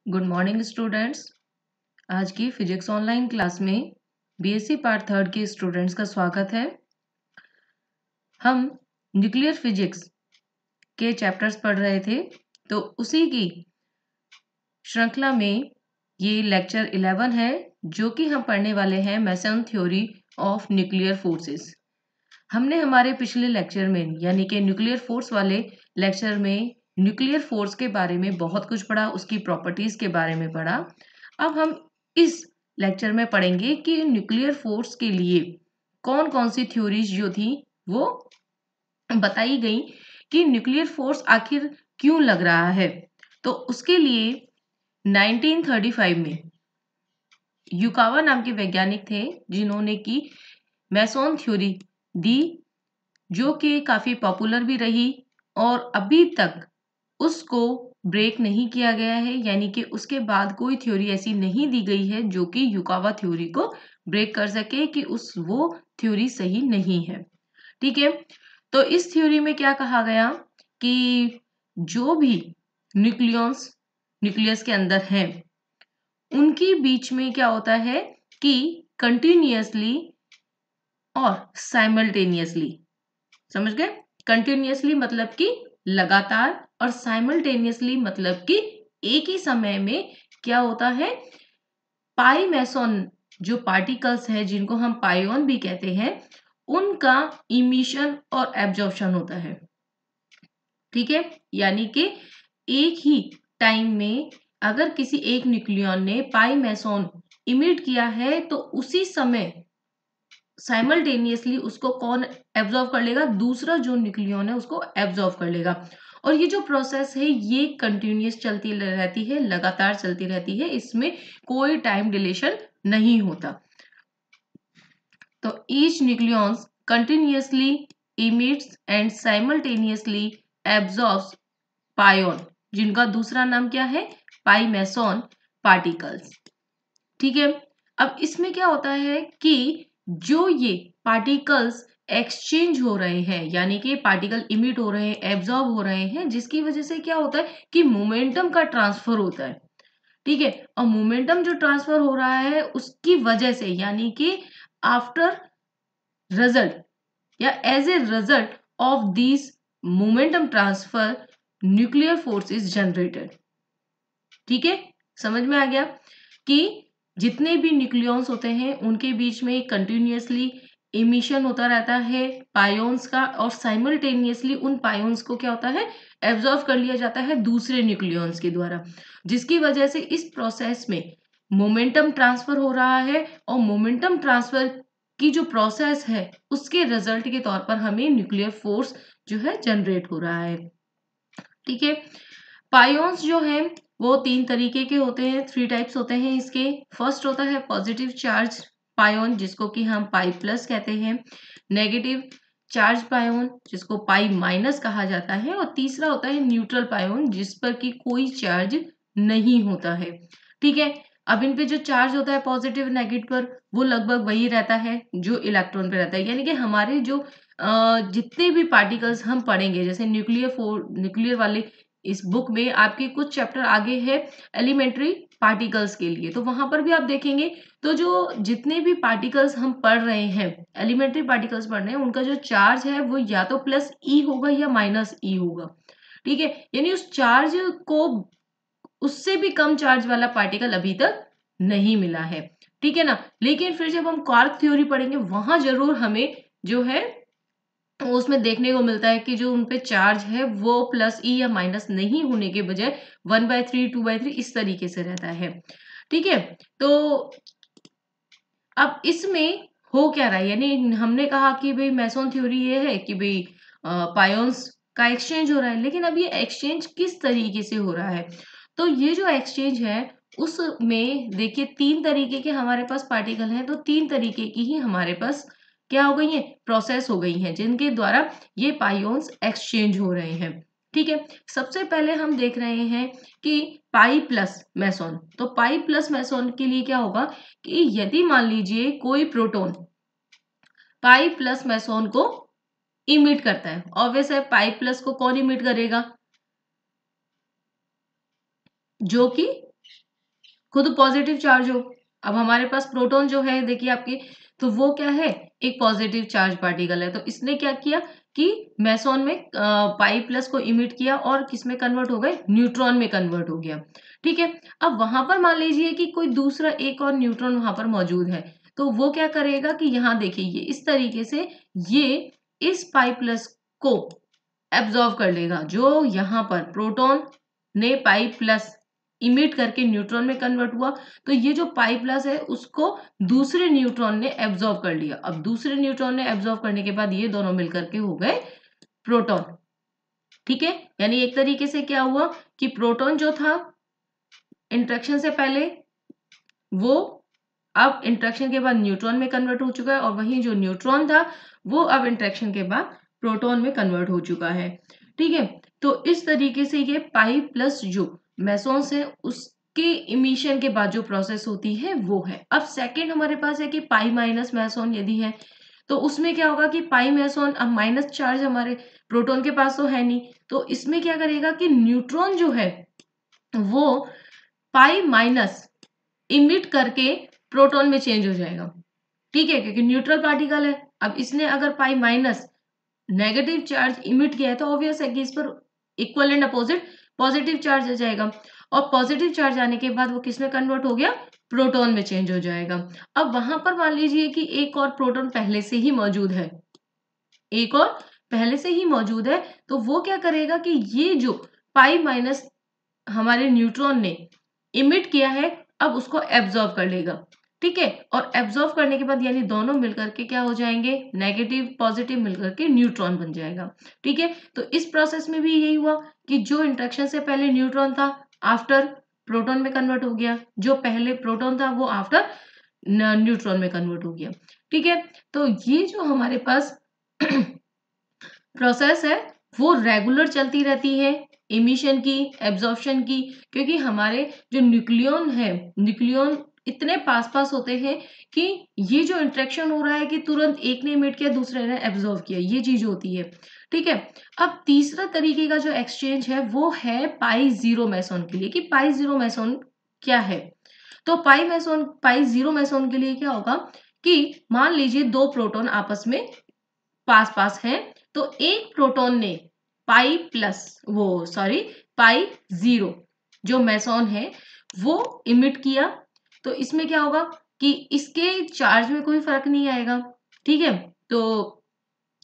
Good morning students. आज की physics online class में बीएससी पार्ट थर्ड के स्टूडेंट्स का स्वागत है। हम न्यूक्लियर फिजिक्स के चैप्टर्स पढ़ रहे थे, तो उसी की श्रृंखला में ये लेक्चर 11 है, जो कि हम पढ़ने वाले हैं mason theory of nuclear forces. हमने हमारे पिछले लेक्चर में यानी कि न्यूक्लियर फोर्स वाले लेक्चर में न्यूक्लियर फोर्स के बारे में बहुत कुछ पढ़ा, उसकी प्रॉपर्टीज के बारे में पढ़ा। अब हम इस लेक्चर में पढ़ेंगे कि न्यूक्लियर फोर्स के लिए कौन कौन सी थ्योरीज जो थी वो बताई गई कि न्यूक्लियर फोर्स आखिर क्यों लग रहा है। तो उसके लिए 1935 में युकावा नाम के वैज्ञानिक थे जिन्होंने की मेसन थ्योरी दी, जो कि काफी पॉपुलर भी रही और अभी तक उसको ब्रेक नहीं किया गया है, यानी कि उसके बाद कोई थ्योरी ऐसी नहीं दी गई है जो कि युकावा थ्योरी को ब्रेक कर सके कि वो थ्योरी सही नहीं है। ठीक है, तो इस थ्योरी में क्या कहा गया कि जो भी न्यूक्लियस के अंदर हैं उनके बीच में क्या होता है कि कंटिन्यूअसली और साइमल्टेनियसली, समझ गए? कंटिन्यूअसली मतलब कि लगातार, और साइमल्टेनियसली मतलब कि एक ही समय में क्या होता है, पाई मेसन जो पार्टिकल्स है जिनको हम पायोन भी कहते हैं, उनका इमिशन और एब्जॉर्प्शन होता है। ठीक है, यानी कि एक ही टाइम में अगर किसी एक न्यूक्लियन ने पाई मेसन इमिट किया है तो उसी समय साइमल्टेनियसली उसको कौन एब्जॉर्व कर लेगा? दूसरा जो न्यूक्लियन है उसको एब्जॉर्व कर लेगा। और ये जो प्रोसेस है ये कंटिन्यूअस चलती रहती है, लगातार चलती रहती है, इसमें कोई टाइम डिलेशन नहीं होता। तो each nucleon continuously emits and simultaneously absorbs pion, जिनका दूसरा नाम क्या है? Pi meson particles. ठीक है, अब इसमें क्या होता है कि जो ये पार्टिकल्स एक्सचेंज हो रहे हैं, यानी कि पार्टिकल इमिट हो रहे हैं, एब्जॉर्ब हो रहे हैं, जिसकी वजह से क्या होता है कि मोमेंटम का ट्रांसफर होता है। ठीक है, और मोमेंटम जो ट्रांसफर हो रहा है उसकी वजह से, यानी कि आफ्टर रिजल्ट या as a result of this momentum transfer nuclear force is generated. ठीक है, समझ में आ गया कि जितने भी न्यूक्लियॉन्स होते हैं उनके बीच में कंटिन्यूअसली इमिशन होता रहता है पायोन्स का, और साइमल्टेनियसली उन पायोन्स को क्या होता है, एब्जॉर्व कर लिया जाता है दूसरे न्यूक्लियॉन्स के द्वारा, जिसकी वजह से इस प्रोसेस में मोमेंटम ट्रांसफर हो रहा है। और मोमेंटम ट्रांसफर की जो प्रोसेस है उसके रिजल्ट के तौर पर हमें न्यूक्लियर फोर्स जो है जनरेट हो रहा है। ठीक है, पायोन्स जो है वो तीन तरीके के होते हैं, 3 टाइप्स होते हैं इसके। फर्स्ट होता है पॉजिटिव चार्ज पायोन, जिसको कि हम पाई प्लस कहते हैं। नेगेटिव चार्ज पायोन, जिसको पाई माइनस कहा जाता है। और तीसरा होता है न्यूट्रल पायोन, जिस पर कि कोई चार्ज नहीं होता है। ठीक है, अब इन पे जो चार्ज होता है पॉजिटिव नेगेटिव पर, वो लगभग वही रहता है जो इलेक्ट्रॉन पे रहता है। यानी कि हमारे जो जितने भी पार्टिकल्स हम पढ़ेंगे, जैसे न्यूक्लियर वाले इस बुक में आपके कुछ चैप्टर आगे है एलिमेंट्री पार्टिकल्स के लिए, तो वहां पर भी आप देखेंगे तो जो जितने भी पार्टिकल्स हम पढ़ रहे हैं, एलिमेंट्री पार्टिकल्स पढ़ रहे हैं, उनका जो चार्ज है वो या तो प्लस ई होगा या माइनस ई होगा। ठीक है, यानी उस चार्ज को उससे भी कम चार्ज वाला पार्टिकल अभी तक नहीं मिला है। ठीक है ना, लेकिन फिर जब हम क्वार्क थ्योरी पढ़ेंगे वहां जरूर हमें जो है उसमें देखने को मिलता है कि जो उनपे चार्ज है वो प्लस ई या माइनस नहीं होने के बजाय 1/3 2/3 इस तरीके से रहता है। ठीक है, तो अब इसमें हो क्या रहा है, यानी हमने कहा कि भाई मेसन थ्योरी ये है कि भाई पायोन्स का एक्सचेंज हो रहा है, लेकिन अब ये एक्सचेंज किस तरीके से हो रहा है? तो ये जो एक्सचेंज है उसमें देखिए तीन तरीके के हमारे पास पार्टिकल हैं, तो तीन तरीके की ही हमारे पास क्या हो गई है, प्रोसेस हो गई है, जिनके द्वारा ये पायोन्स एक्सचेंज हो रहे हैं। ठीक है, सबसे पहले हम देख रहे हैं कि पाई प्लस मेसन। तो पाई प्लस मेसन के लिए क्या होगा कि यदि मान लीजिए कोई प्रोटॉन पाई प्लस मेसन को इमिट करता है, ऑब्वियस है पाई प्लस को कौन इमिट करेगा? जो कि खुद पॉजिटिव चार्ज हो। अब हमारे पास प्रोटॉन जो है देखिए आपके, तो वो क्या है, एक पॉजिटिव चार्ज पार्टिकल है। तो इसने क्या किया कि मेसॉन में पाई प्लस को इमिट किया और किस में कन्वर्ट हो गए, न्यूट्रॉन में कन्वर्ट हो गया। ठीक है, अब वहां पर मान लीजिए कि कोई दूसरा एक और न्यूट्रॉन वहां पर मौजूद है, तो वो क्या करेगा कि यहाँ देखिए ये इस तरीके से ये इस पाई प्लस को एब्जॉर्व कर लेगा। जो यहाँ पर प्रोटॉन ने पाई प्लस इमिट करके न्यूट्रॉन में कन्वर्ट हुआ, तो ये जो पाई प्लस है उसको दूसरे न्यूट्रॉन ने एब्जॉर्व कर लिया। अब दूसरे न्यूट्रॉन ने एब्जॉर्व करने के बाद ये दोनों मिलकर के हो गए प्रोटॉन। ठीक है, यानी एक तरीके से क्या हुआ कि प्रोटॉन जो था इंट्रैक्शन से पहले, वो अब इंट्रैक्शन के बाद न्यूट्रॉन में कन्वर्ट हो चुका है, और वहीं जो न्यूट्रॉन था वो अब इंट्रैक्शन के बाद प्रोटॉन में कन्वर्ट हो चुका है। ठीक है, तो इस तरीके से ये पाई प्लस जो मेसॉन्स है उसके इमिशन के बाद जो प्रोसेस होती है वो है। अब सेकंड हमारे पास है कि पाई माइनस मेसॉन यदि है, तो उसमें क्या होगा कि पाई मेसॉन, अब माइनस चार्ज हमारे प्रोटॉन के पास तो है नहीं, तो इसमें क्या करेगा कि न्यूट्रॉन जो है वो पाई माइनस इमिट करके प्रोटॉन में चेंज हो जाएगा। ठीक है, क्योंकि न्यूट्रल पार्टिकल है। अब इसने अगर pi minus negative charge emit किया है तो ऑब्वियस है कि इस पर equal and opposite positive charge आ जाएगा, और पॉजिटिव चार्ज आने के बाद वो किस में कन्वर्ट हो गया, प्रोटॉन में चेंज हो जाएगा। अब वहां पर मान लीजिए कि एक और प्रोटॉन पहले से ही मौजूद है, एक और पहले से ही मौजूद है, तो वो क्या करेगा कि ये जो पाई माइनस हमारे न्यूट्रॉन ने इमिट किया है अब उसको एब्जॉर्ब कर लेगा। ठीक है, और एब्जॉर्ब करने के बाद यानी दोनों मिलकर के क्या हो जाएंगे, नेगेटिव पॉजिटिव मिलकर के न्यूट्रॉन बन जाएगा। ठीक है, तो इस प्रोसेस में भी यही हुआ कि जो इंट्रैक्शन से पहले न्यूट्रॉन था आफ्टर प्रोटॉन में कन्वर्ट हो गया, जो पहले प्रोटॉन था वो आफ्टर न्यूट्रॉन में कन्वर्ट हो गया। ठीक है, तो ये जो हमारे पास प्रोसेस है वो रेगुलर चलती रहती है, इमिशन की, एब्जॉर्प्शन की, क्योंकि हमारे जो न्यूक्लियन है, न्यूक्लियन इतने पास पास होते हैं कि ये जो इंटरेक्शन हो रहा है कि तुरंत एक ने इमिट किया दूसरे ने एब्जॉर्व किया, ये चीज होती है। ठीक है, अब तीसरा तरीके का जो एक्सचेंज है वो है पाई जीरो मेसॉन के लिए, कि पाई जीरो मेसॉन क्या है। तो पाई जीरो मेसॉन के लिए क्या होगा कि मान लीजिए दो प्रोटॉन आपस में पास पास हैं, तो एक प्रोटॉन ने पाई प्लस पाई जीरो जो मेसॉन है वो इमिट किया, तो इसमें क्या होगा कि इसके चार्ज में कोई फर्क नहीं आएगा। ठीक है, तो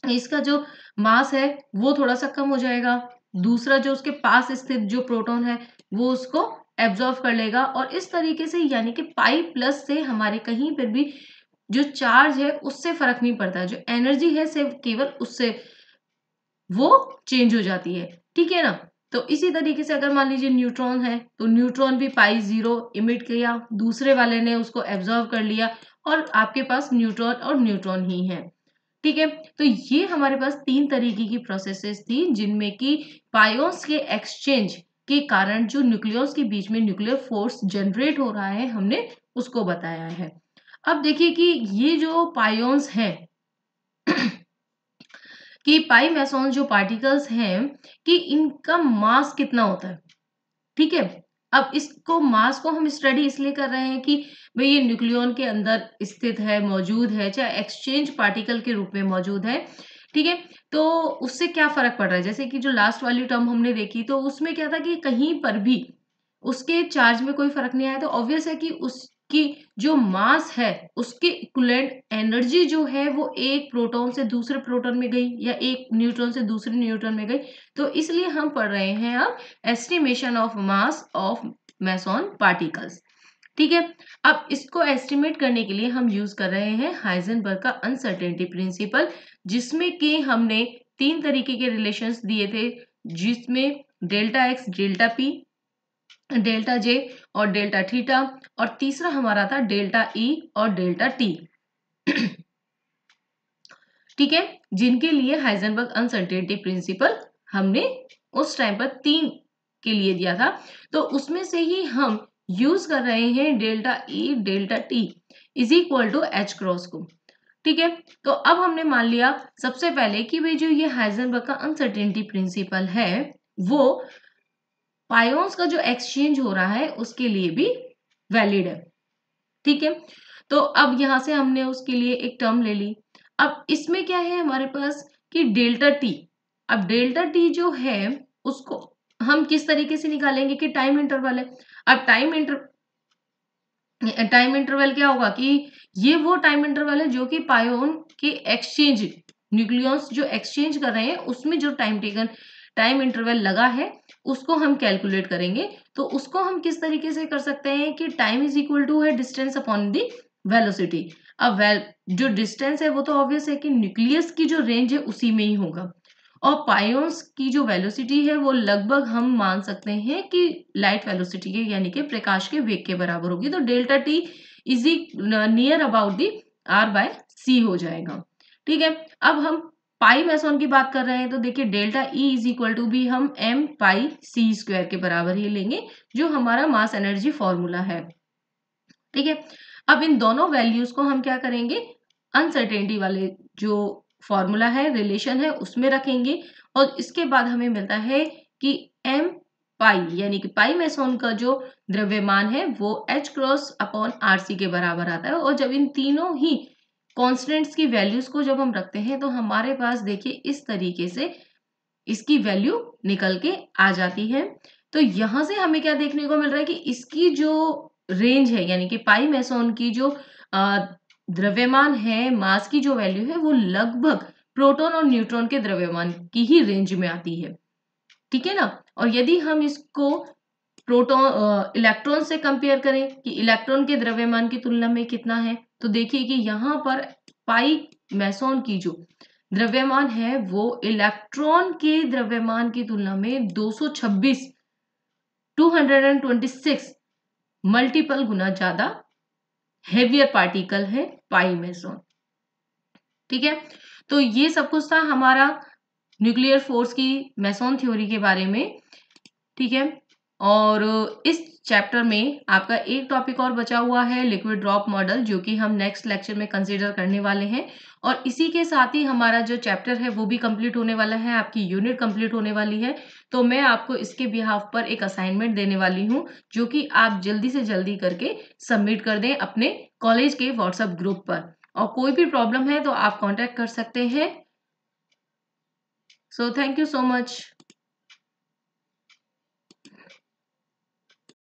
इसका जो मास है वो थोड़ा सा कम हो जाएगा, दूसरा जो उसके पास स्थित जो प्रोटॉन है वो उसको एब्जॉर्व कर लेगा, और इस तरीके से यानी कि पाई प्लस से हमारे कहीं पर भी जो चार्ज है उससे फर्क नहीं पड़ता, जो एनर्जी है सिर्फ केवल उससे वो चेंज हो जाती है। ठीक है ना, तो इसी तरीके से अगर मान लीजिए न्यूट्रॉन है, तो न्यूट्रॉन भी पाई जीरो इमिट किया, दूसरे वाले ने उसको एब्जॉर्व कर लिया, और आपके पास न्यूट्रॉन और न्यूट्रॉन ही है। ठीक है, तो ये हमारे पास तीन तरीके की प्रोसेसेस थी जिनमें कि पायोन्स के एक्सचेंज के कारण जो न्यूक्लियस के बीच में न्यूक्लियर फोर्स जनरेट हो रहा है हमने उसको बताया है। अब देखिए कि ये जो पायोन्स हैं कि पाई मेसॉन जो पार्टिकल्स हैं कि इनका मास कितना होता है। ठीक है, अब इसको मास को हम स्टडी इसलिए कर रहे हैं कि भाई ये न्यूक्लियन के अंदर स्थित है, मौजूद है, चाहे एक्सचेंज पार्टिकल के रूप में मौजूद है। ठीक है, तो उससे क्या फर्क पड़ रहा है, जैसे कि जो लास्ट वाली टर्म हमने देखी तो उसमें क्या था कि कहीं पर भी उसके चार्ज में कोई फर्क नहीं आया, तो ऑब्वियस है कि उसकी जो मास है उसके इक्विवेलेंट एनर्जी जो है वो एक प्रोटॉन से दूसरे प्रोटॉन में गई या एक न्यूट्रॉन से दूसरे न्यूट्रॉन में गई। तो इसलिए हम पढ़ रहे हैं अब estimation of mass of meson particles. ठीक है, अब इसको एस्टिमेट करने के लिए हम यूज कर रहे हैं हाइजेनबर्ग का अनसर्टेनिटी प्रिंसिपल, जिसमें कि हमने तीन तरीके के रिलेशंस दिए थे, जिसमें delta x, delta P, delta J और डेल्टा थीटा, और तीसरा हमारा था डेल्टा ई और डेल्टा टी। ठीक है, जिनके लिए हाइजेनबर्ग अनसर्टेनिटी प्रिंसिपल हमने उस टाइम पर तीन के लिए दिया था, तो उसमें से ही हम यूज कर रहे हैं delta E delta T is equal to H cross को। ठीक है, तो अब हमने मान लिया सबसे पहले कि भाई जो ये हाइजेनबर्ग का अनसर्टेनिटी प्रिंसिपल है वो पायोन्स का जो एक्सचेंज हो रहा है उसके लिए भी वैलिड है। ठीक है, तो अब यहां से हमने उसके लिए एक टर्म ले ली। अब इसमें क्या है हमारे पास कि डेल्टा टी। अब डेल्टा टी जो है उसको हम किस तरीके से निकालेंगे कि टाइम इंटरवल है। अब टाइम इंटरवल क्या होगा कि ये वो टाइम इंटरवल है जो कि पायोन के एक्सचेंज, न्यूक्लियॉन्स जो एक्सचेंज कर रहे हैं उसमें जो टाइम इंटरवल लगा है उसको हम कैलकुलेट करेंगे। तो उसको हम किस तरीके से कर सकते हैं कि टाइम इज इक्वल टू है डिस्टेंस अपॉन दी वेलोसिटी। अब जो डिस्टेंस है वो तो ऑब्वियस है कि न्यूक्लियस की जो रेंज है उसी में ही होगा, और पायोन्स की जो वेलोसिटी है वो लगभग हम मान सकते हैं कि लाइट वेलोसिटी के यानी कि प्रकाश के वेग के बराबर होगी। तो delta T is near about the R by C हो जाएगा। ठीक है, अब हम पाई मेसोन की बात कर रहे हैं तो देखिए delta E is equal to भी हम एम पाई सी स्क्वायर के बराबर ही लेंगे जो हमारा मास एनर्जी फॉर्मूला है। ठीक है, अब इन दोनों वैल्यूज को हम क्या करेंगे, अनसर्टेनिटी वाले जो फॉर्मूला है रिलेशन है उसमें रखेंगे, और इसके बाद हमें मिलता है कि एम पाई यानी कि पाई मेसोन का जो द्रव्यमान है वो H cross upon R C के बराबर आता है। और जब इन तीनों ही कॉन्स्टेंट्स की वैल्यूज को जब हम रखते हैं तो हमारे पास देखिए इस तरीके से इसकी वैल्यू निकल के आ जाती है। तो यहां से हमें क्या देखने को मिल रहा है कि इसकी जो रेंज है यानी कि पाई मेसोन की जो द्रव्यमान है, मास की जो वैल्यू है वो लगभग प्रोटॉन और न्यूट्रॉन के द्रव्यमान की ही रेंज में आती है। ठीक है ना, और यदि हम इसको प्रोटॉन इलेक्ट्रॉन से कंपेयर करें कि इलेक्ट्रॉन के द्रव्यमान की तुलना में कितना है, तो देखिए कि यहाँ पर पाई मेसोन की जो द्रव्यमान है वो इलेक्ट्रॉन के द्रव्यमान की तुलना में 226 मल्टीपल गुना ज्यादा हेवियर पार्टिकल है पाई मेसोन। ठीक है, तो ये सब कुछ था हमारा न्यूक्लियर फोर्स की मेसोन थ्योरी के बारे में। ठीक है, और इस चैप्टर में आपका एक टॉपिक और बचा हुआ है लिक्विड ड्रॉप मॉडल, जो कि हम नेक्स्ट लेक्चर में कंसीडर करने वाले हैं। और इसी के साथ ही हमारा जो चैप्टर है वो भी कंप्लीट होने वाला है, आपकी यूनिट कंप्लीट होने वाली है। तो मैं आपको इसके बिहाफ पर एक असाइनमेंट देने वाली हूँ जो कि आप जल्दी से जल्दी करके सबमिट कर दें अपने कॉलेज के व्हाट्सएप ग्रुप पर। और कोई भी प्रॉब्लम है तो आप कॉन्टेक्ट कर सकते हैं। So thank you so much.